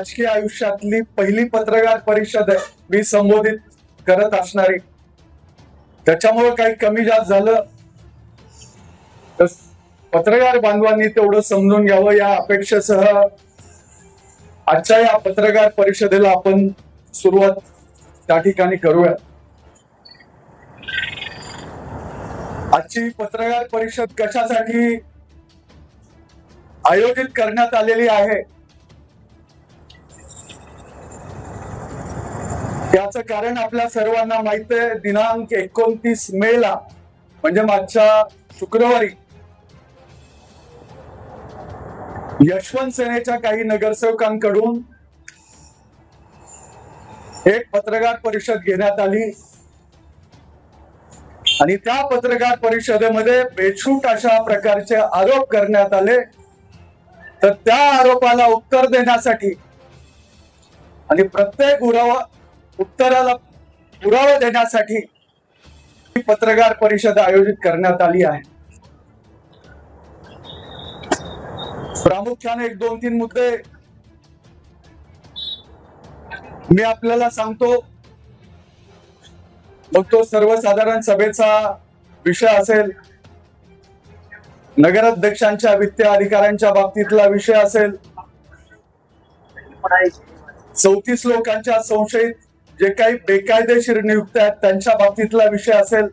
राजकीय आयुष्यातली पहिली पत्रकार परिषद आहे मी संबोधित करत असणारी. त्याच्यामुळे काही कमी जास्त झालं तर पत्रकार बांधवांनी तेवढं समजून घ्यावं या अपेक्षेसह आजच्या या पत्रकार परिषदेला आपण सुरुवात त्या ठिकाणी करूया. आजची पत्रकार परिषद कशासाठी आयोजित करण्यात आलेली आहे याचं कारण आपल्या सर्वांना माहित आहे. दिनांक 29 मे ला म्हणजे मागच्या शुक्रवारी यशवंत सेनेच्या काही नगरसेवकांकडून एक पत्रकार परिषद घेण्यात आली आणि त्या पत्रकार परिषदेमध्ये बेछूट अशा प्रकारचे आरोप करण्यात आले. तर त्या आरोपाला उत्तर देण्यासाठी आणि प्रत्येक उत्तराला पुरावा देण्यासाठी ही पत्रकार परिषद आयोजित करण्यात आली आहे. प्रामुख्याने 1-2-3 मुद्दे मी आपल्याला सांगतो. मग तो सर्वसाधारण सभेचा विषय असेल, नगराध्यक्षांच्या वित्तीय अधिकाऱ्यांच्या बाबतीतला विषय असेल, 34 लोकांच्या संशयित जे काही बेकायदेशीर नियुक्त्या आहेत त्यांच्या बाबतीतला विषय असेल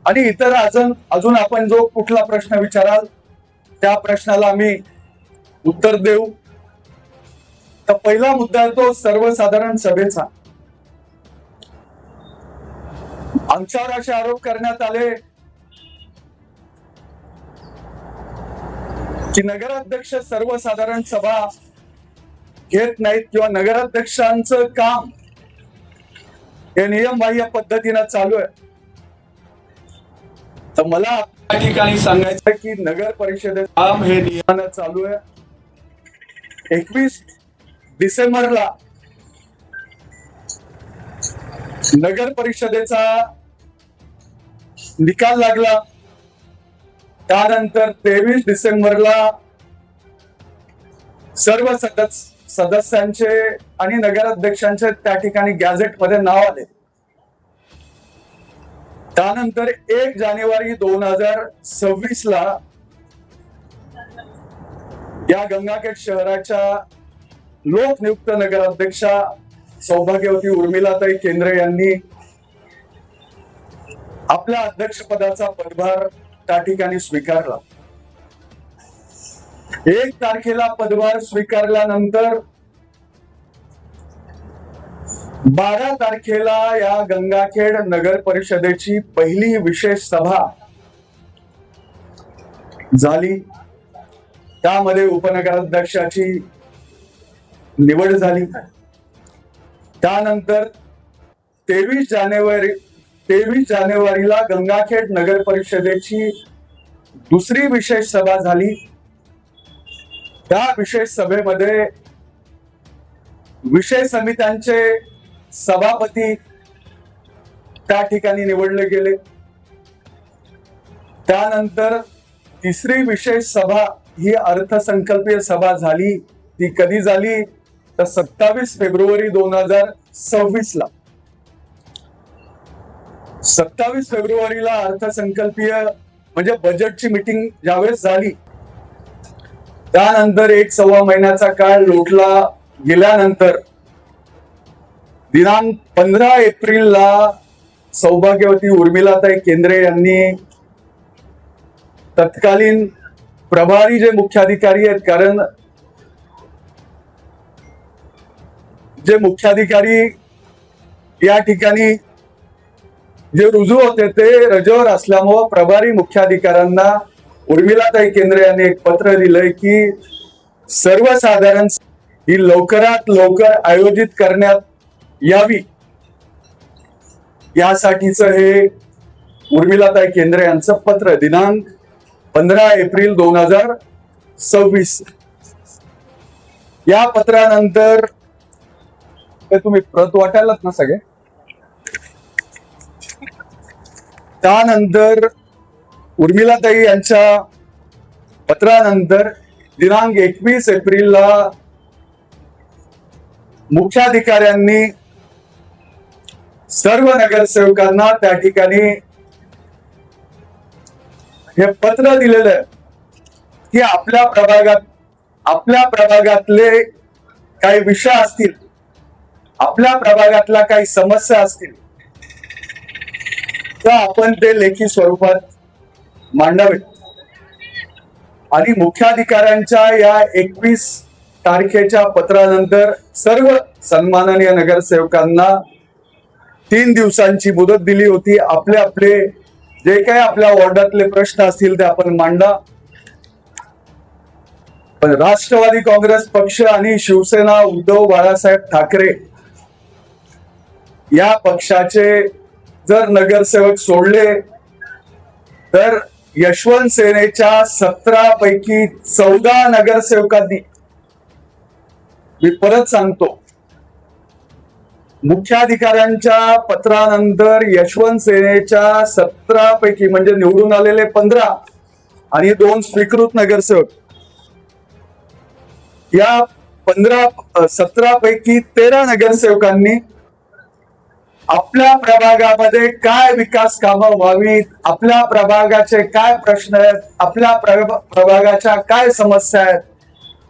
आणि इतर अजून आपण जो कुठला प्रश्न विचाराल त्या प्रश्नाला आम्ही उत्तर देऊ. तर पहिला मुद्दा आहे तो सर्वसाधारण सभेचा. आमच्यावर असे आरोप करण्यात आले की नगराध्यक्ष सर्वसाधारण सभा घेत नाहीत किंवा नगराध्यक्षांचं काम हे नियमबाह्य पद्धतीनं चालू आहे. तर मला या ठिकाणी सांगायचं की नगर परिषदेचं काम हे नियमानं चालू आहे. 21 डिसेंबरला नगर परिषदेचा निकाल लागला. त्यानंतर 23 डिसेंबरला सर्व सदस्यांचे आणि नगराध्यक्षांचे त्या ठिकाणी गॅझेटमध्ये नाव आले. त्यानंतर 1 जानेवारी 2026 ला या गंगाखेड शहराच्या लोकनियुक्त नगराध्यक्षा सौभाग्यवती उर्मिलाताई केंद्रे यांनी आपल्या अध्यक्षपदाचा पदभार त्या ठिकाणी स्वीकारला. 1 तारखेला पदभार स्वीकारल्यानंतर 12 तारखेला या गंगाखेड नगर परिषदेची पहिली विशेष सभा झाली. त्यामध्ये उपनगराध्यक्षाची निवड झाली. त्यानंतर 23 जानेवारीला गंगाखेड नगर परिषदेची दुसरी विशेष सभा झाली. त्या विशेष सभेमध्ये विषय समित्यांचे सभापती त्या ठिकाणी निवडले गेले. त्यानंतर तिसरी विशेष सभा ही अर्थसंकल्पीय सभा झाली. ती कधी झाली तर 27 फेब्रुवारी 2026 ला. 27 फेब्रुवारीला अर्थसंकल्पीय म्हणजे बजेटची मीटिंग ज्यावेळेस झाली त्यानंतर 1-1.25 महिन्याचा काळ लोटला गेल्यानंतर दिनांक 15 एप्रिलला सौभाग्यवती उर्मिलाताई केंद्रे यांनी तत्कालीन प्रभारी जे मुख्याधिकारी आहेत, कारण जे मुख्याधिकारी या ठिकाणी जे रुजू होते ते रजेवर असल्यामुळे प्रभारी मुख्याधिकाऱ्यांना उर्मिलाताई केंद्रे यांनी एक पत्र दिलंय की सर्वसाधारण ही लवकरात लवकर आयोजित करण्यात यावी. यासाठीच हे उर्मिलाताई केंद्रे यांचं पत्र दिनांक 15 एप्रिल 2026. या पत्रानंतर तुम्ही प्रत वाटायलाच ना सगळे. त्यानंतर उर्मिलाताई यांच्या पत्रानंतर दिनांक 21 एप्रिलला मुख्याधिकाऱ्यांनी सर्व नगरसेवकांना त्या ठिकाणी हे पत्र दिलेलं आहे की आपल्या प्रभागातले काही विषय असतील, आपल्या प्रभागातल्या काही समस्या असतील तर आपण ते लेखी स्वरूपात मांडावेत. आणि मुख्याधिकाऱ्यांच्या या 21 तारखेच्या पत्रानंतर सर्व सन्माननीय नगरसेवकांना 3 दिवसांची मुदत दिली होती. आपले जे काही आपल्या वॉर्डातले प्रश्न असतील ते आपण मांडा. पण राष्ट्रवादी काँग्रेस पक्ष आणि शिवसेना उद्धव बाळासाहेब ठाकरे या पक्षाचे जर नगरसेवक सोडले तर यशवंत सेनेच्या 17 पैकी 14 नगरसेवकांनी, मी परत सांगतो, मुख्याधिकाऱ्यांच्या पत्रानंतर यशवंत सेनेच्या 17 पैकी म्हणजे निवडून आलेले 15 आणि 2 स्वीकृत नगरसेवक, या 17 पैकी 13 नगरसेवकांनी आपल्या प्रभागामध्ये काय विकास कामं व्हावीत, आपल्या प्रभागाचे काय प्रश्न आहेत, आपल्या प्रभागाच्या काय समस्या आहेत,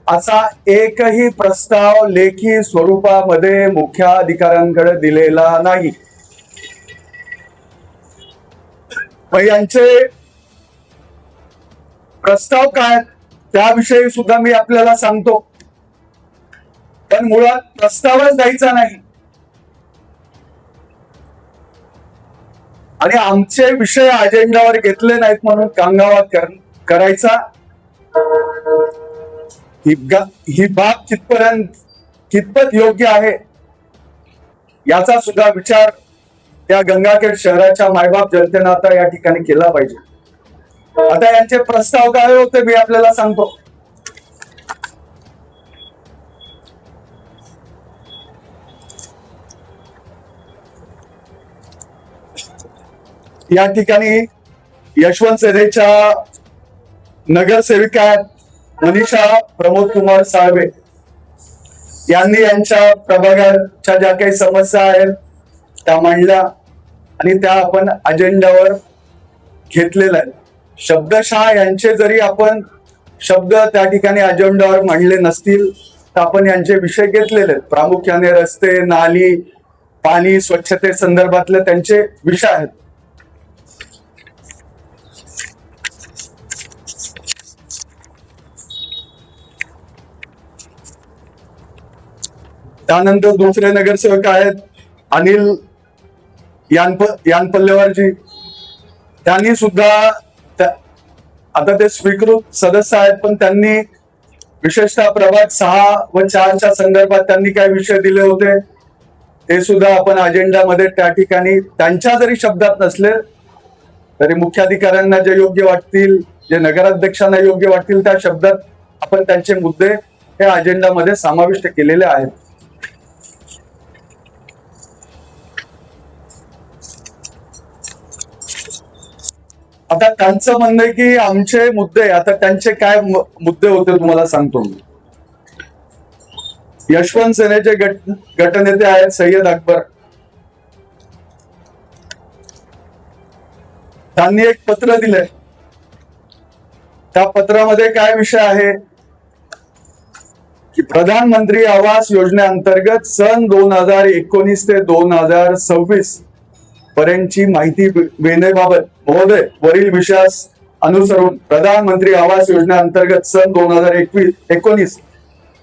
असा एकही प्रस्ताव लेखी स्वरूपामध्ये मुख्याधिकाऱ्यांकडे दिलेला नाही. मग यांचे प्रस्ताव काय त्याविषयी सुद्धा मी आपल्याला सांगतो. पण मुळात प्रस्तावच द्यायचा नाही आणि आमचे विषय अजेंडावर घेतले नाहीत म्हणून कांगावा करायचा, ही बाब कितपत योग्य आहे याचा सुद्धा विचार त्या गंगाखेड शहराच्या मायबाप जनतेनं आता या ठिकाणी केला पाहिजे. आता यांचे प्रस्ताव काय होते मी आपल्याला सांगतो. या ठिकाणी यशवंत सेनेच्या नगरसेविका मनीषा प्रमोद कुमार साळवे यांनी यांच्या प्रभागाच्या ज्या काही समस्या आहेत त्या मांडल्या आणि त्या आपण अजेंडावर घेतलेल्या आहेत. शब्दशः यांचे जरी आपण शब्द त्या ठिकाणी अजेंडावर मांडले नसतील तर आपण यांचे विषय घेतलेले आहेत. प्रामुख्याने रस्ते, नाली, पाणी, स्वच्छते संदर्भातले त्यांचे विषय आहेत. त्यानंतर दुसरे नगरसेवक आहेत अनिल यानपल्लेवारजी. त्यांनी सुद्धा आता ते स्वीकृत सदस्य आहेत पण त्यांनी विशेषतः प्रभाग 6 व 4च्या संदर्भात त्यांनी काय विषय दिले होते ते सुद्धा आपण अजेंडामध्ये त्या ठिकाणी त्यांच्या जरी शब्दात नसले तरी मुख्याधिकाऱ्यांना जे योग्य वाटतील, जे नगराध्यक्षांना योग्य वाटतील त्या शब्दात आपण त्यांचे मुद्दे हे अजेंडामध्ये समाविष्ट केलेले आहेत. आता त्यांचं म्हणणं आहे की आमचे मुद्दे, आता त्यांचे काय मुद्दे होते तुम्हाला सांगतो मी. यशवंत सेनेचे गटनेते आहेत सय्यद अकबर. त्यांनी एक पत्र दिलंय. त्या पत्रामध्ये काय विषय आहे की प्रधानमंत्री आवास योजनेअंतर्गत सन 2019 ते 2026 पर्यंतची माहिती मिळण्याबाबत महोदय वरील विषयास अनुसरून प्रधानमंत्री आवास योजनेअंतर्गत सन 2019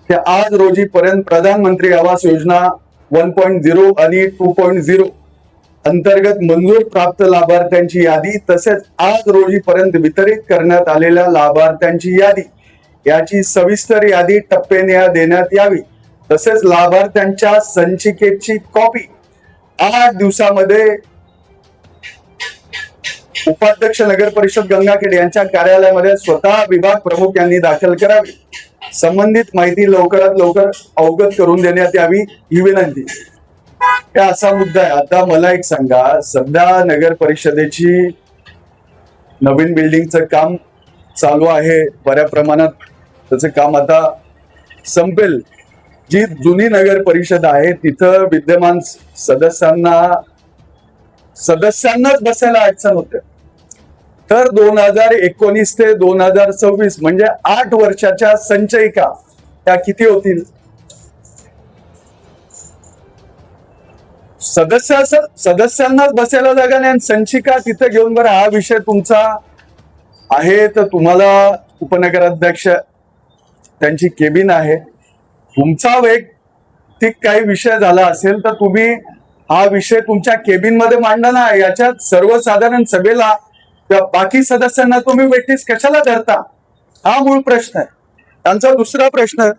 ते आज रोजी पर्यंत प्रधानमंत्री आवास योजना 1.0 आणि 2.0 अंतर्गत मंजूर प्राप्त लाभार्थ्यांची यादी तसेच आज रोजी पर्यंत वितरित करण्यात आलेल्या लाभार्थ्यांची यादी याची सविस्तर यादी टप्प्याने देण्यात यावी. तसेच लाभार्थ्यांच्या संचिकेची कॉपी 8 दिवसामध्ये उपाध्यक्ष नगर परिषद गंगाखेड यांच्या कार्यालयामध्ये स्वतः विभाग प्रमुख यांनी दाखल करावी. संबंधित माहिती लवकरात लवकर अवगत करून देण्यात यावी ही विनंती. हे असा मुद्दा आहे. आता मला एक सांगा, सध्या नगर परिषदेची नवीन बिल्डिंगचं काम चालू आहे, बऱ्या प्रमाणात त्याचं काम आता संपेल जी जुनी नगर परिषद आहे तिथं विद्यमान सदस्यांनाच बसायला अडचण होते. तर 2019 ते 2026 म्हणजे 8 वर्षाच्या संचयिका त्या किती होतील? सदस्यांनाच बसायला जागा नाही आणि संचिका तिथे घेऊन बरं हा विषय तुमचा आहे तर तुम्हाला उपनगराध्यक्ष त्यांची केबिन आहे. तुमचा वैयक्तिक काही विषय झाला असेल तर तुम्ही हा विषय तुमच्या केबिन मध्ये मांडा ना. याच्यात सर्वसाधारण सभेला बाकी सदस्यांना तुम्ही वेटीस कशाला धरता? हा मूळ प्रश्न आहे. त्यांचा दुसरा प्रश्न